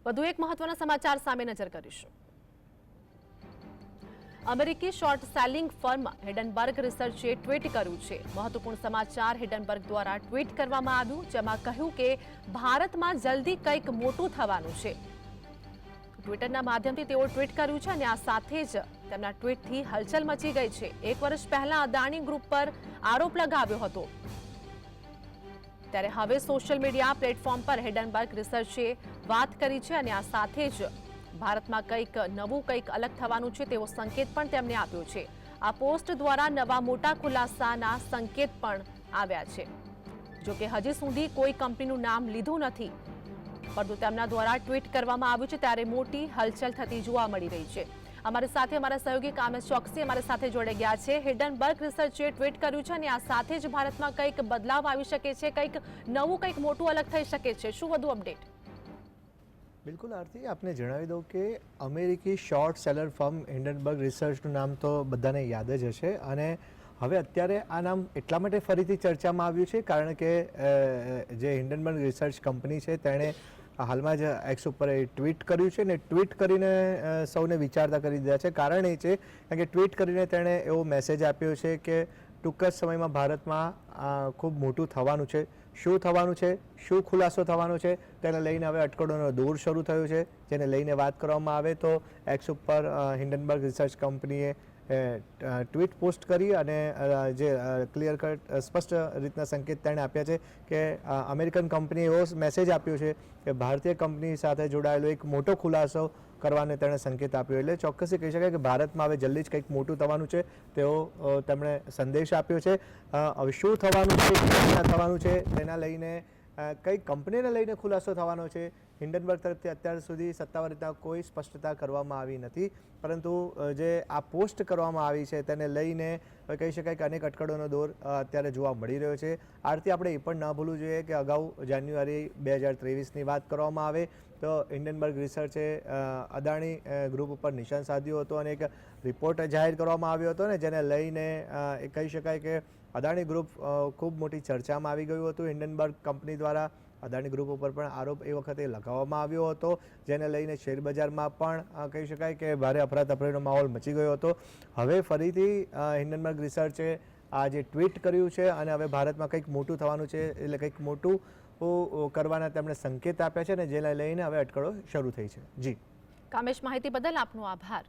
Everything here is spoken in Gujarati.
વધુ એક મહત્વના સમાચાર સામે નજર કરીશું। અમેરિકી શોર્ટ સેલિંગ ફર્મ હિંડનબર્ગ રિસર્ચે ટ્વીટ કર્યું છે। મહત્વપૂર્ણ સમાચાર હિંડનબર્ગ દ્વારા ટ્વીટ કરવામાં આવ્યું, જેમાં કહ્યું કે ભારતમાં જલ્દી કંઈક મોટું થવાનું છે। ટ્વિટરના માધ્યમથી તેઓ ટ્વીટ કર્યું છે અને આ સાથે જ તેમના ટ્વીટથી હલચલ મચી ગઈ છે। 1 વર્ષ પહેલા અદાણી ગ્રુપ પર આરોપ લગાવ્યો હતો, ત્યારે હવે સોશિયલ મીડિયા પ્લેટફોર્મ પર હિંડનબર્ગ રિસર્ચે વાત કરી છે અને આ સાથે જ ભારતમાં કંઈક નવું, કંઈક અલગ થવાનું છે તેવો સંકેત પણ તેમણે આપ્યો છે। આ પોસ્ટ દ્વારા નવા મોટા ખુલાસાના સંકેત પણ આવ્યા છે। જો કે હજી સુધી કોઈ કંપનીનું નામ લીધું નથી, પરંતુ તેમના દ્વારા ટ્વીટ કરવામાં આવ્યું છે ત્યારે મોટી હલચલ થતી જોવા મળી રહી છે। અમારી સાથે અમારા સહયોગી કામેશ ચોકસી અમારી સાથે જોડાઈ ગયા છે। હિંડનબર્ગ રિસર્ચે ટ્વીટ કર્યું છે અને આ સાથે જ ભારતમાં કંઈક બદલાવ આવી શકે છે, કંઈક નવું, કંઈક મોટું અલગ થઈ શકે છે। શું વધુ અપડેટ? બિલકુલ આરતી, આપને જણાવી દઉં કે અમેરિકી શોર્ટ સેલર ફર્મ હિંડનબર્ગ રિસર્ચનું નામ તો બધાને યાદ જ હશે અને હવે અત્યારે આ નામ એટલા માટે ફરીથી ચર્ચામાં આવ્યું છે કારણ કે જે હિંડનબર્ગ રિસર્ચ કંપની છે તેણે હાલમાં જ એક્સ ઉપર ટ્વીટ કર્યું છે ને ટ્વીટ કરીને સૌને વિચારતા કરી દીધા છે। કારણ એ છે કે ટ્વીટ કરીને તેણે એવો મેસેજ આપ્યો છે કે ટૂંક જ સમયમાં ભારતમાં ખૂબ મોટું થવાનું છે। શું થવાનું છે, શું ખુલાસો થવાનો છે તેને લઈને હવે અટકળોનો દોર શરૂ થયો છે, જેને લઈને વાત કરવામાં આવે તો એક્સ ઉપર હિંડનબર્ગ રિસર્ચ કંપનીએ ટ્વીટ પોસ્ટ કરી અને જે ક્લિયર કટ સ્પષ્ટ રીતના સંકેત તેણે આપ્યા છે કે અમેરિકન કંપનીએ એવો મેસેજ આપ્યો છે કે ભારતીય કંપની સાથે જોડાયેલો એક મોટો ખુલાસો કરવાને તેણે સંકેત આપ્યો। એટલે ચોક્કસથી કહી શકાય કે ભારતમાં હવે જલ્દી જ કંઈક મોટું થવાનું છે તેવો તેમણે સંદેશ આપ્યો છે। હવે શું થવાનું છે, ક્યાં થવાનું છે તેના લઈને કઈ કંપનીને લઈને ખુલાસો થવાનો છે હિંડનબર્ગ તરફથી અત્યાર સુધી સત્તાવાર રીતના કોઈ સ્પષ્ટતા કરવામાં આવી નથી, પરંતુ જે આ પોસ્ટ કરવામાં આવી છે તેને લઈને કહી શકાય કે અનેક અટકળોનો દોર અત્યારે જોવા મળી રહ્યો છે। આરતી, આપણે એ પણ ન ભૂલવું જોઈએ કે અગાઉ જાન્યુઆરી 2023ની વાત કરવામાં આવે તો હિંડનબર્ગ રિસર્ચે અદાણી ગ્રુપ ઉપર નિશાન સાધ્યું હતું અને એક રિપોર્ટ જાહેર કરવામાં આવ્યો હતો ને જેને લઈને એ કહી શકાય કે અદાણી ગ્રુપ ખૂબ મોટી ચર્ચામાં આવી ગયું હતું। હિંડનબર્ગ કંપની દ્વારા અદાણી ગ્રુપ ઉપર પણ આરોપ એ વખતે લગાવવામાં આવ્યો હતો, જેને લઈને શેરબજારમાં પણ કહી શકાય કે ભારે અફરાતફરીનો માહોલ મચી ગયો હતો। હવે ફરીથી હિંડનબર્ગ રિસર્ચે આ જે ટ્વીટ કર્યું છે અને હવે ભારતમાં કંઈક મોટું થવાનું છે, એટલે કંઈક મોટું કરવાના તેમણે સંકેત આપ્યા છે ને જેને લઈને હવે અટકળો શરૂ થઈ છે। જી કામેશ, માહિતી બદલ આપનો આભાર।